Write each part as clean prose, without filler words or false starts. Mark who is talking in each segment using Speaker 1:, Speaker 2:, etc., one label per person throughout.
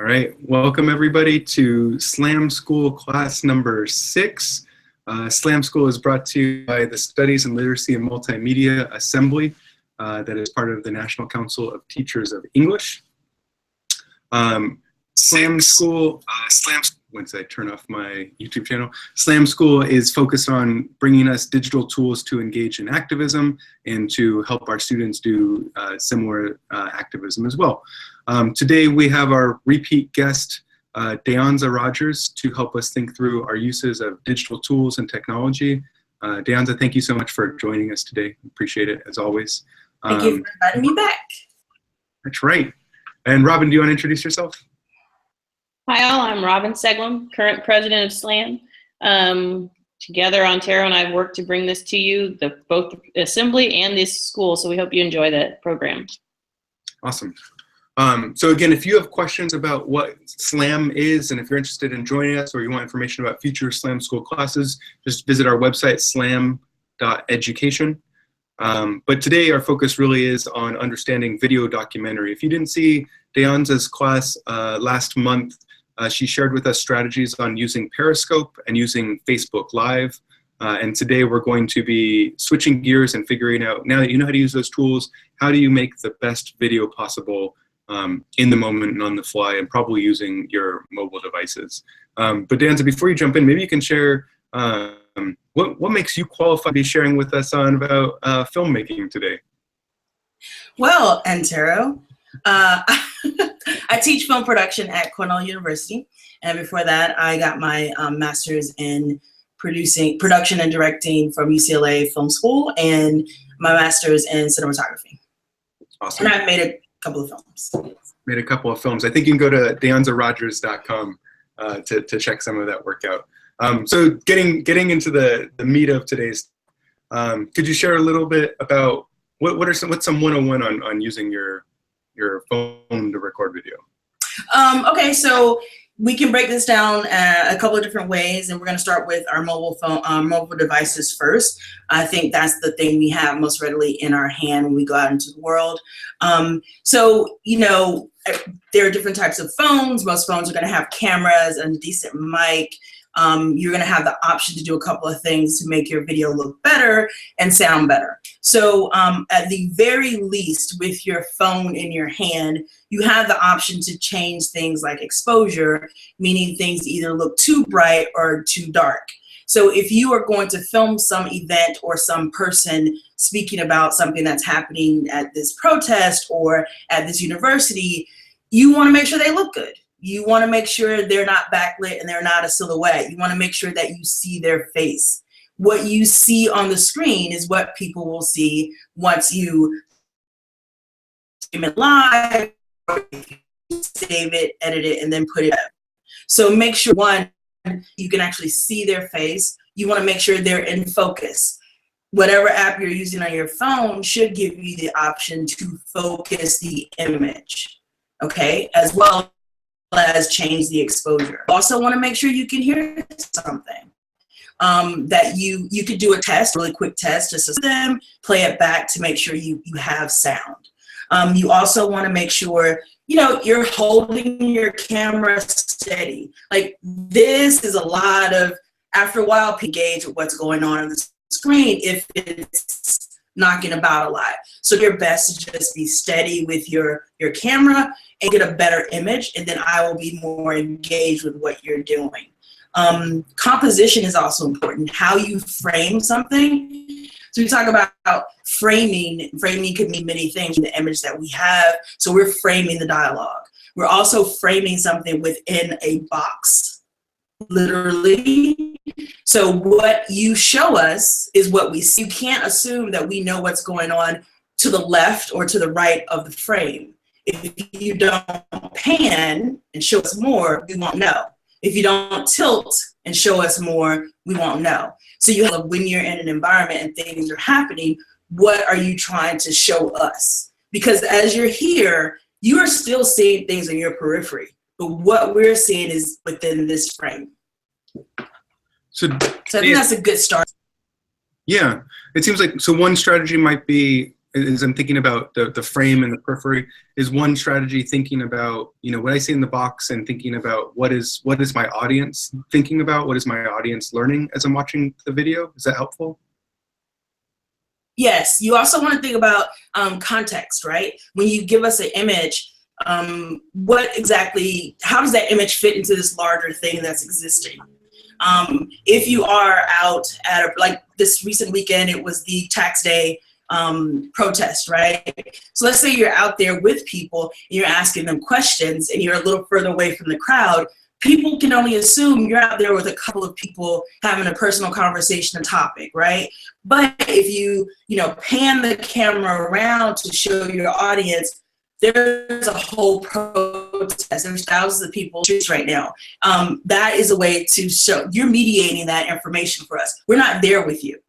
Speaker 1: All right, welcome everybody to SLAM School class number 6. SLAM School is brought to you by the Studies in Literacy and Multimedia Assembly that is part of the National Council of Teachers of English. SLAM School, once I turn off my YouTube channel, SLAM School is focused on bringing us digital tools to engage in activism and to help our students do similar activism as well. Today we have our repeat guest, Dehanza Rogers, to help us think through our uses of digital tools and technology. Dehanza, thank you so much for joining us today. Appreciate it, as always.
Speaker 2: Thank you for inviting me back.
Speaker 1: That's right. And Robin, do you want to introduce yourself?
Speaker 3: Hi all, I'm Robin Seglum, current president of SLAM. Together, Ontario and I have worked to bring this to you, both the assembly and this school, so we hope you enjoy the program.
Speaker 1: Awesome. So again, if you have questions about what SLAM is, and if you're interested in joining us or you want information about future SLAM School classes, just visit our website, slam.education. But today our focus really is on understanding video documentary. If you didn't see Dehanza's class last month, she shared with us strategies on using Periscope and using Facebook Live. And today we're going to be switching gears and figuring out, now that you know how to use those tools, how do you make the best video possible in the moment and on the fly, and probably using your mobile devices. But Dehanza, before you jump in, maybe you can share what makes you qualified to be sharing with us about filmmaking today?
Speaker 2: Well, Antero, I teach film production at Cornell University, and before that, I got my master's in production and directing from UCLA Film School, and my master's in cinematography.
Speaker 1: Awesome.
Speaker 2: And I've made a couple of films.
Speaker 1: Made a couple of films. I think you can go to dehanzarogers.com to check some of that work out. So getting into the meat of today's, could you share a little bit about what's some 101 on using your phone to record video?
Speaker 2: Okay, so we can break this down a couple of different ways, and we're going to start with our mobile phone, mobile devices first. I think that's the thing we have most readily in our hand when we go out into the world. So, you know, there are different types of phones. Most phones are going to have cameras and a decent mic. You're going to have the option to do a couple of things to make your video look better and sound better. So at the very least, with your phone in your hand, you have the option to change things like exposure, meaning things either look too bright or too dark. So if you are going to film some event or some person speaking about something that's happening at this protest or at this university, you want to make sure they look good. You want to make sure they're not backlit and they're not a silhouette. You want to make sure that you see their face. What you see on the screen is what people will see once you stream it live, or save it, edit it, and then put it up. So make sure, one, you can actually see their face. You want to make sure they're in focus. Whatever app you're using on your phone should give you the option to focus the image, okay, as well as change the exposure. Also want to make sure you can hear something. That you could do a test, really quick test, just to them, play it back to make sure you have sound. You also want to make sure, you know, you're holding your camera steady. Like, this is a lot of, after a while, engage with what's going on the screen if it's knocking about a lot. So your best to just be steady with your camera and get a better image, and then I will be more engaged with what you're doing. Composition is also important, how you frame something. So we talk about framing. Framing could mean many things in the image that we have. So we're framing the dialogue. We're also framing something within a box, literally. So what you show us is what we see. You can't assume that we know what's going on to the left or to the right of the frame. If you don't pan and show us more, we won't know. If you don't tilt and show us more, we won't know. So you have, when you're in an environment and things are happening, what are you trying to show us? Because as you're here, you are still seeing things in your periphery, but what we're seeing is within this frame. So I think that's a good start.
Speaker 1: Yeah, it seems like, so one strategy might be as I'm thinking about the frame and the periphery, is one strategy thinking about, you know, what I see in the box and thinking about what is my audience thinking about, what is my audience learning as I'm watching the video? Is that helpful?
Speaker 2: Yes, you also want to think about context, right? When you give us an image, what exactly, how does that image fit into this larger thing that's existing? If you are out at like this recent weekend, it was the tax day protest, right? So let's say you're out there with people and you're asking them questions and you're a little further away from the crowd. People can only assume you're out there with a couple of people having a personal conversation, a topic, right? But if you pan the camera around to show your audience, there's a whole protest. There's thousands of people in the streets right now. That is a way to show you're mediating that information for us. We're not there with you.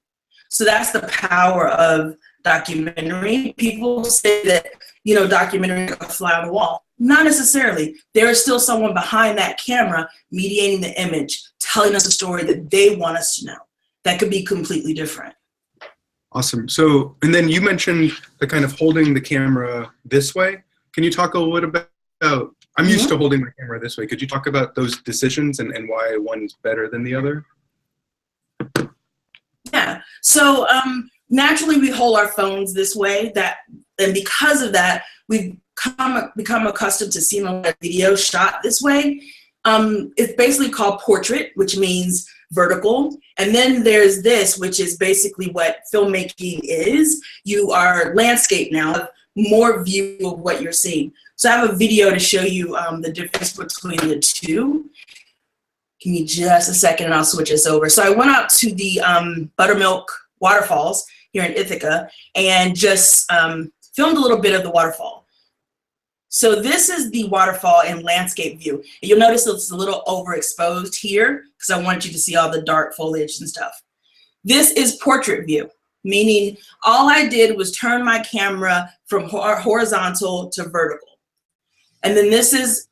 Speaker 2: So that's the power of documentary. People say that, documentary is a fly on the wall. Not necessarily. There is still someone behind that camera mediating the image, telling us a story that they want us to know. That could be completely different.
Speaker 1: Awesome. So, and then you mentioned the kind of holding the camera this way. Can you talk a little bit about, I'm used to holding my camera this way. Could you talk about those decisions and why one's better than the other?
Speaker 2: Yeah. So naturally we hold our phones this way, and because of that, we've become accustomed to seeing a lot of video shot this way. It's basically called portrait, which means vertical. And then there's this, which is basically what filmmaking is. You are landscape now, more view of what you're seeing. So I have a video to show you the difference between the two. Give me just a second and I'll switch this over. So I went out to the Buttermilk waterfalls here in Ithaca and just filmed a little bit of the waterfall. So this is the waterfall in landscape view. You'll notice it's a little overexposed here because I wanted you to see all the dark foliage and stuff. This is portrait view, meaning all I did was turn my camera from horizontal to vertical. And then this is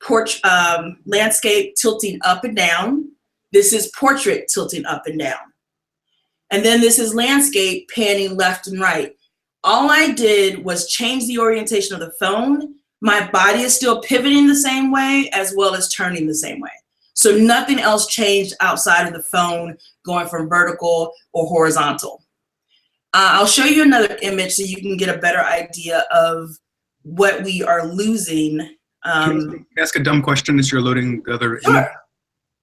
Speaker 2: landscape tilting up and down. This is portrait tilting up and down. And then this is landscape panning left and right. All I did was change the orientation of the phone. My body is still pivoting the same way as well as turning the same way. So nothing else changed outside of the phone going from vertical or horizontal. I'll show you another image so you can get a better idea of what we are losing.
Speaker 1: Can I ask a dumb question as you're loading the other
Speaker 2: Sure.
Speaker 1: image?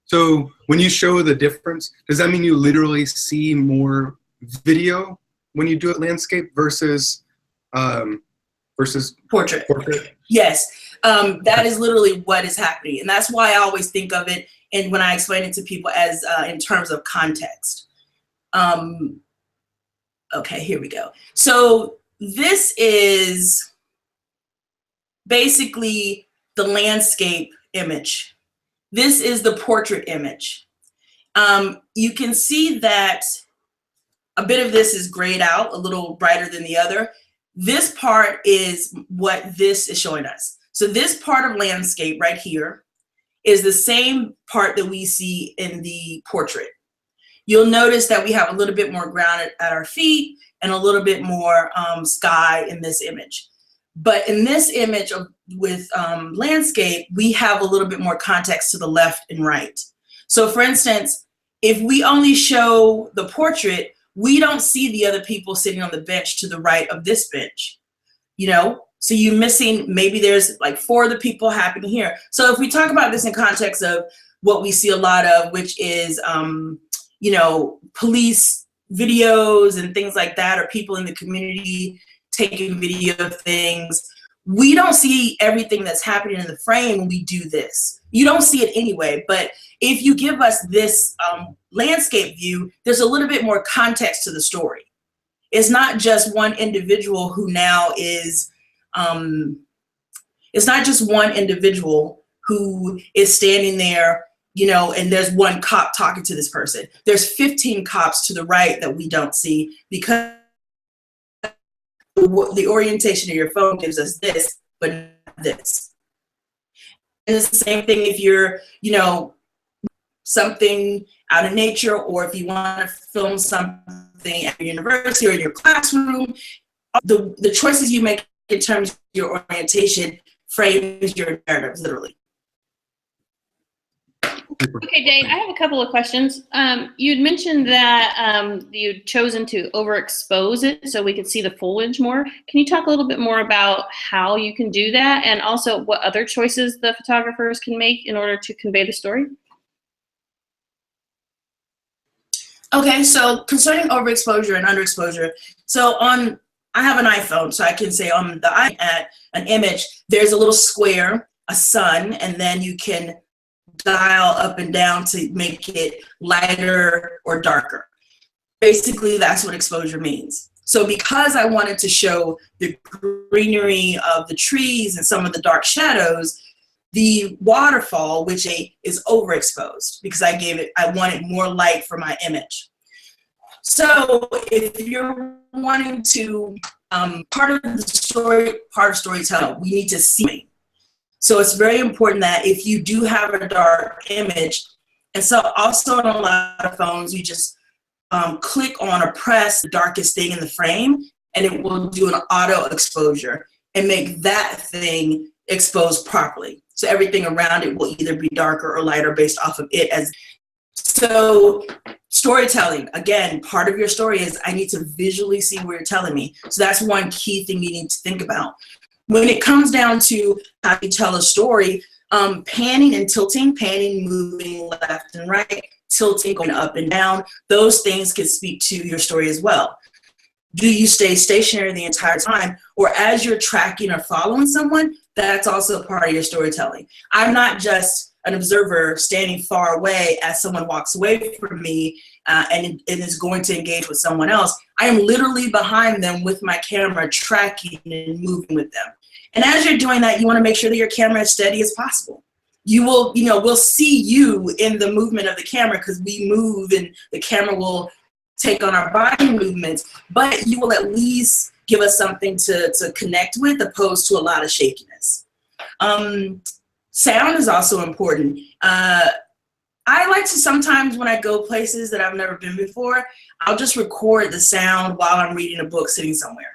Speaker 1: So when you show the difference, does that mean you literally see more video when you do it landscape versus
Speaker 2: Portrait? Yes, that is literally what is happening. And that's why I always think of it, and when I explain it to people, as in terms of context. Okay, here we go. So this is basically the landscape image. This is the portrait image. You can see that a bit of this is grayed out, a little brighter than the other. This part is what this is showing us. So this part of landscape right here is the same part that we see in the portrait. You'll notice that we have a little bit more ground at our feet and a little bit more sky in this image. But in this image with landscape, we have a little bit more context to the left and right. So for instance, if we only show the portrait, we don't see the other people sitting on the bench to the right of this bench, So you're missing, maybe there's like 4 of the people happening here. So if we talk about this in context of what we see a lot of, which is, police videos and things like that, or people in the community taking video of things, we don't see everything that's happening in the frame when we do this. You don't see it anyway, but if you give us this landscape view, there's a little bit more context to the story. It's not just one individual who now is, it's not just one individual who is standing there, and there's one cop talking to this person. There's 15 cops to the right that we don't see because the orientation of your phone gives us this, but not this. And it's the same thing if you're, something out in nature, or if you want to film something at your university or in your classroom, the choices you make in terms of your orientation frames your narrative, literally.
Speaker 3: Okay, Dave, I have a couple of questions. You'd mentioned that you'd chosen to overexpose it so we could see the foliage more. Can you talk a little bit more about how you can do that, and also what other choices the photographers can make in order to convey the story?
Speaker 2: Okay, so concerning overexposure and underexposure, so I have an iPhone, so I can say on the at an image, there's a little square, a sun, and then you can dial up and down to make it lighter or darker. Basically, that's what exposure means. So because I wanted to show the greenery of the trees and some of the dark shadows, the waterfall, which is overexposed because I wanted more light for my image. So if you're wanting to, part of storytelling, we need to see. So it's very important that if you do have a dark image, and so also on a lot of phones, you just click on or press the darkest thing in the frame, and it will do an auto exposure and make that thing exposed properly. So everything around it will either be darker or lighter based off of it. So storytelling, again, part of your story is I need to visually see what you're telling me. So that's one key thing you need to think about. When it comes down to how you tell a story, panning and tilting, panning, moving left and right, tilting, going up and down, those things can speak to your story as well. Do you stay stationary the entire time? Or as you're tracking or following someone, that's also part of your storytelling. I'm not just an observer standing far away as someone walks away from me and is going to engage with someone else. I am literally behind them with my camera, tracking and moving with them. And as you're doing that, you want to make sure that your camera is steady as possible. You will, we'll see you in the movement of the camera because we move and the camera will take on our body movements, but you will at least give us something to connect with opposed to a lot of shakiness. Sound is also important. I like to sometimes when I go places that I've never been before, I'll just record the sound while I'm reading a book sitting somewhere,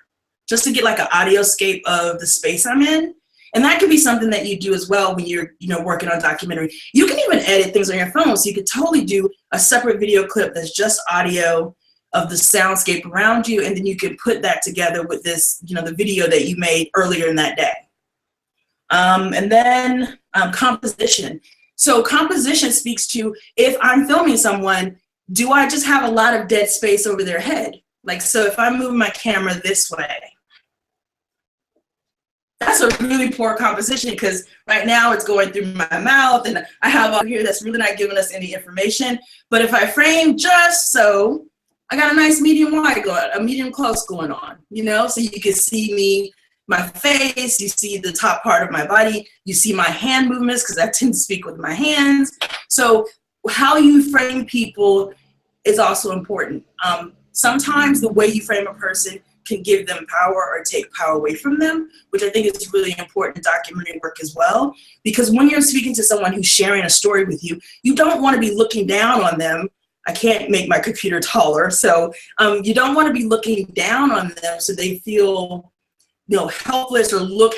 Speaker 2: just to get like an audioscape of the space I'm in. And that could be something that you do as well when you're working on documentary. You can even edit things on your phone, so you could totally do a separate video clip that's just audio of the soundscape around you, and then you can put that together with this, the video that you made earlier in that day. And then composition. So composition speaks to, if I'm filming someone, do I just have a lot of dead space over their head? Like, so if I'm moving my camera this way, that's a really poor composition because right now it's going through my mouth and I have out here that's really not giving us any information. But if I frame just so, I got a nice medium wide going, a medium close going on, so you can see me, my face, you see the top part of my body, you see my hand movements because I tend to speak with my hands. So how you frame people is also important. Sometimes the way you frame a person can give them power or take power away from them, which I think is really important in documentary work as well. Because when you're speaking to someone who's sharing a story with you, you don't want to be looking down on them. I can't make my computer taller. So you don't want to be looking down on them so they feel helpless or look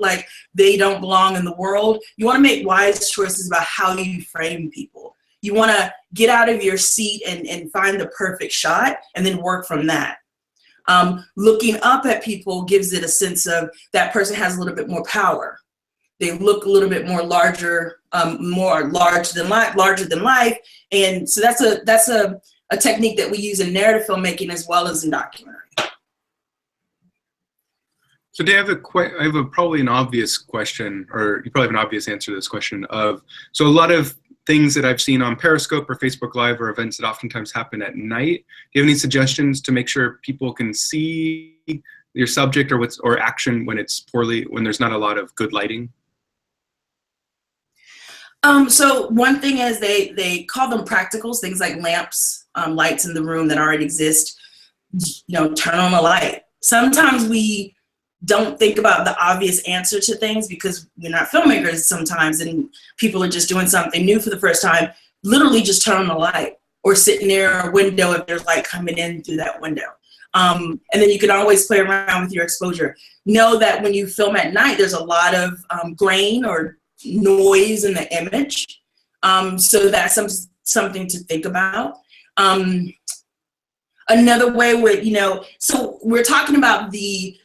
Speaker 2: like they don't belong in the world. You want to make wise choices about how you frame people. You want to get out of your seat and find the perfect shot and then work from that. Looking up at people gives it a sense of that person has a little bit more power. They look a little bit more larger, larger than life. And so that's a technique that we use in narrative filmmaking as well as in documentary.
Speaker 1: So Dave, I have probably an obvious question, or you probably have an obvious answer to this question so a lot of things that I've seen on Periscope or Facebook Live are events that oftentimes happen at night. Do you have any suggestions to make sure people can see your subject or action when there's not a lot of good lighting?
Speaker 2: So one thing is they call them practicals, things like lamps, lights in the room that already exist, turn on the light. Sometimes we don't think about the obvious answer to things because we're not filmmakers sometimes and people are just doing something new for the first time. Literally just turn on the light or sit near a window if there's light coming in through that window. And then you can always play around with your exposure. Know that when you film at night, there's a lot of grain or noise in the image. So that's something to think about. Another way with, so we're talking about the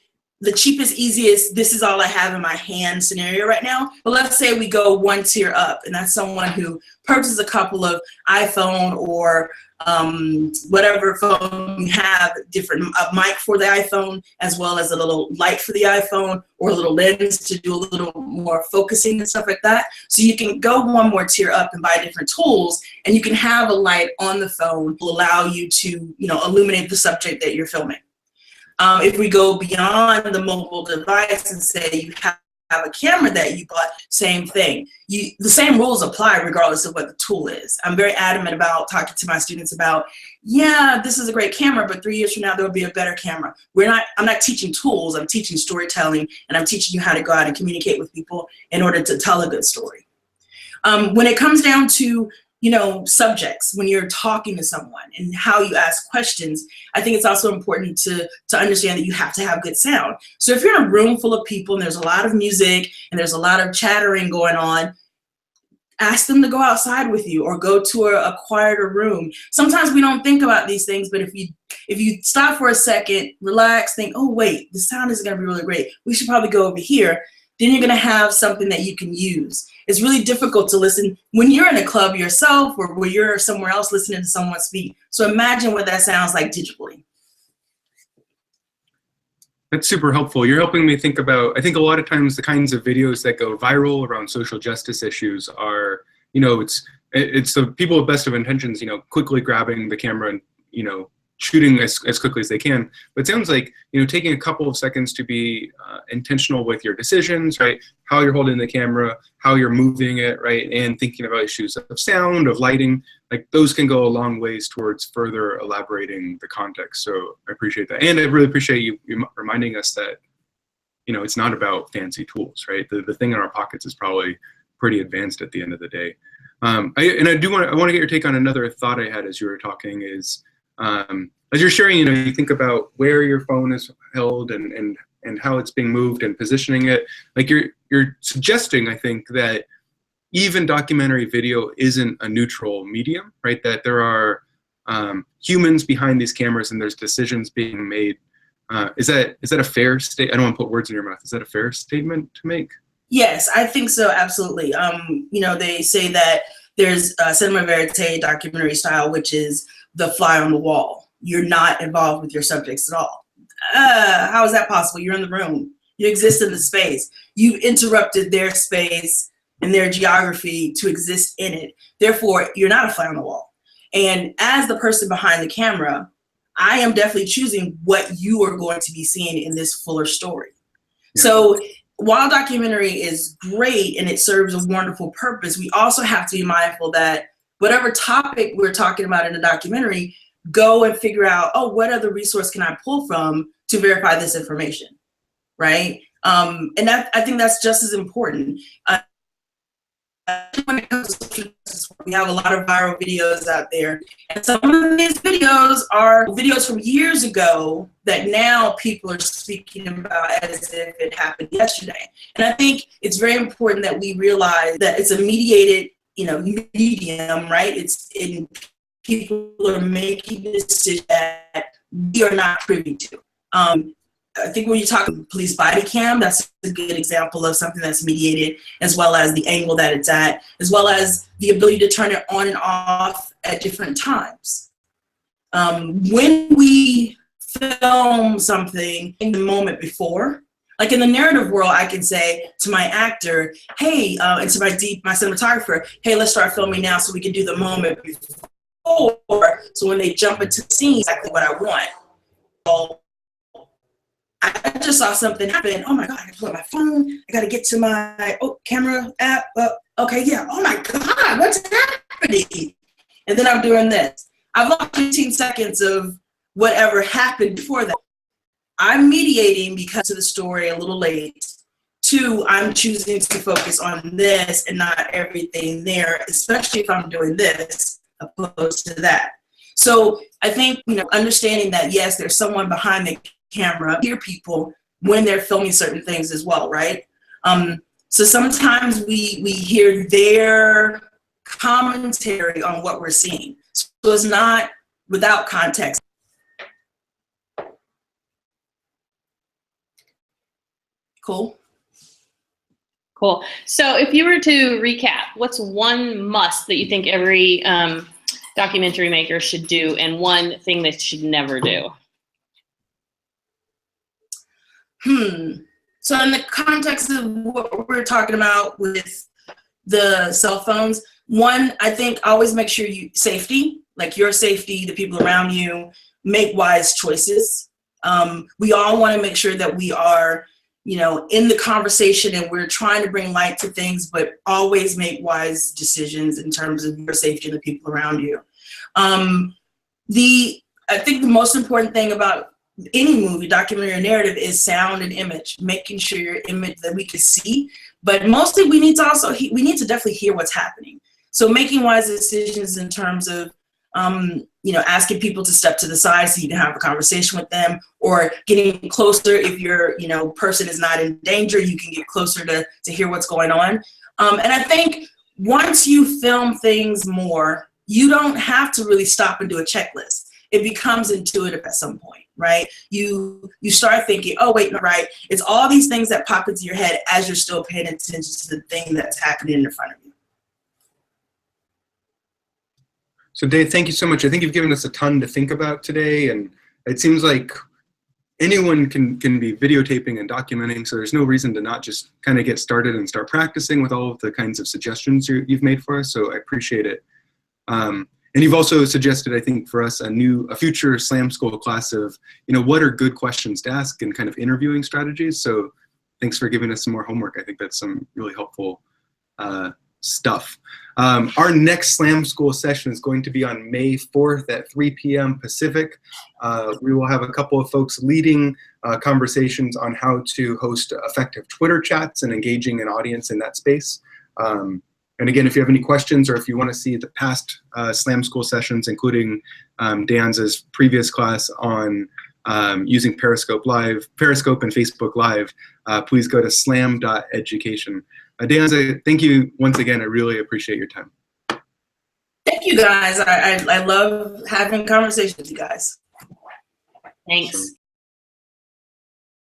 Speaker 2: cheapest, easiest, this is all I have in my hand scenario right now. But let's say we go one tier up, and that's someone who purchases a couple of iPhone or whatever phone you have, different mic for the iPhone, as well as a little light for the iPhone, or a little lens to do a little more focusing and stuff like that. So you can go one more tier up and buy different tools, and you can have a light on the phone will allow you to, illuminate the subject that you're filming. If we go beyond the mobile device and say you have a camera that you bought, same thing. The same rules apply regardless of what the tool is. I'm very adamant about talking to my students about, yeah, this is a great camera, but 3 years from now, there will be a better camera. I'm not teaching tools, I'm teaching storytelling, and I'm teaching you how to go out and communicate with people in order to tell a good story. When it comes down to subjects, when you're talking to someone and how you ask questions, I think it's also important to understand that you have to have good sound. So if you're in a room full of people and there's a lot of music and there's a lot of chattering going on, ask them to go outside with you or go to a quieter room. Sometimes we don't think about these things, but if you stop for a second, relax, think, oh wait, the sound is gonna be really great, we should probably go over here, then you're gonna have something that you can use. It's really difficult to listen when you're in a club yourself or where you're somewhere else listening to someone speak. So imagine what that sounds like digitally.
Speaker 1: That's super helpful. You're helping me think about, I think a lot of times the kinds of videos that go viral around social justice issues are, it's the people with best of intentions, quickly grabbing the camera and, shooting as quickly as they can. But it sounds like, taking a couple of seconds to be intentional with your decisions, right? How you're holding the camera, how you're moving it, right? And thinking about issues of sound, of lighting, like those can go a long ways towards further elaborating the context. So I appreciate that. And I really appreciate you reminding us that, it's not about fancy tools, right? The thing in our pockets is probably pretty advanced at the end of the day. I want to get your take on another thought I had as you were talking is, as you're sharing, you think about where your phone is held and how it's being moved and positioning it. Like you're suggesting, I think, that even documentary video isn't a neutral medium, right? That there are humans behind these cameras and there's decisions being made. Is that a fair statement? I don't want to put words in your mouth. Is that a fair statement to make?
Speaker 2: Yes, I think so. Absolutely. They say that there's cinema verite documentary style, which is the fly on the wall. You're not involved with your subjects at all. How is that possible? You're in the room. You exist in the space. You interrupted their space and their geography to exist in it. Therefore, you're not a fly on the wall. And as the person behind the camera, I am definitely choosing what you are going to be seeing in this fuller story. Yeah. So while documentary is great and it serves a wonderful purpose, we also have to be mindful that whatever topic we're talking about in the documentary, go and figure out, what other resource can I pull from to verify this information, right? And I think that's just as important. When it comes to social justice, we have a lot of viral videos out there. And some of these videos are videos from years ago that now people are speaking about as if it happened yesterday. And I think it's very important that we realize that it's a mediated medium, right? It's in people are making decisions that we are not privy to. I think when you talk about police body cam, that's a good example of something that's mediated, as well as the angle that it's at, as well as the ability to turn it on and off at different times. When we film something in the moment before, like in the narrative world, I can say to my actor, hey, and to my cinematographer, hey, let's start filming now so we can do the moment before. So when they jump into the scene, exactly what I want. So I just saw something happen. Oh my God, I gotta pull up my phone. I gotta get to my camera app. Okay, yeah. Oh my God, what's happening? And then I'm doing this. I've lost 15 seconds of whatever happened before that. I'm mediating because of the story a little late. 2, I'm choosing to focus on this and not everything there, especially if I'm doing this opposed to that. So I think, understanding that, yes, there's someone behind the camera, hear people when they're filming certain things as well, right? So sometimes we hear their commentary on what we're seeing. So it's not without context. Cool.
Speaker 3: Cool. So if you were to recap, what's one must that you think every documentary maker should do, and one thing they should never do?
Speaker 2: So in the context of what we're talking about with the cell phones, one, I think always make sure safety, like your safety, the people around you, make wise choices. We all want to make sure that we are, in the conversation and we're trying to bring light to things, but always make wise decisions in terms of your safety and the people around you. I think the most important thing about any movie, documentary, or narrative is sound and image, making sure your image that we can see, but mostly we need to definitely hear what's happening. So making wise decisions in terms of, asking people to step to the side so you can have a conversation with them, or getting closer if your, person is not in danger, you can get closer to hear what's going on. And I think once you film things more, you don't have to really stop and do a checklist. It becomes intuitive at some point, right? You start thinking, oh, wait, no, right. It's all these things that pop into your head as you're still paying attention to the thing that's happening in front of you.
Speaker 1: So Dave, thank you so much. I think you've given us a ton to think about today, and it seems like anyone can be videotaping and documenting, so there's no reason to not just kind of get started and start practicing with all of the kinds of suggestions you've made for us, so I appreciate it. And you've also suggested, I think, for us a future SLAM School class of, what are good questions to ask and kind of interviewing strategies. So thanks for giving us some more homework. I think that's some really helpful stuff. Our next SLAM School session is going to be on May 4th at 3 p.m. Pacific. We will have a couple of folks leading conversations on how to host effective Twitter chats and engaging an audience in that space. And again, if you have any questions or if you want to see the past SLAM School sessions, including Dehanza's previous class on using Periscope and Facebook Live, please go to slam.education. Dehanza, thank you once again. I really appreciate your time.
Speaker 2: Thank you, guys. I love having conversations with you guys.
Speaker 3: Thanks.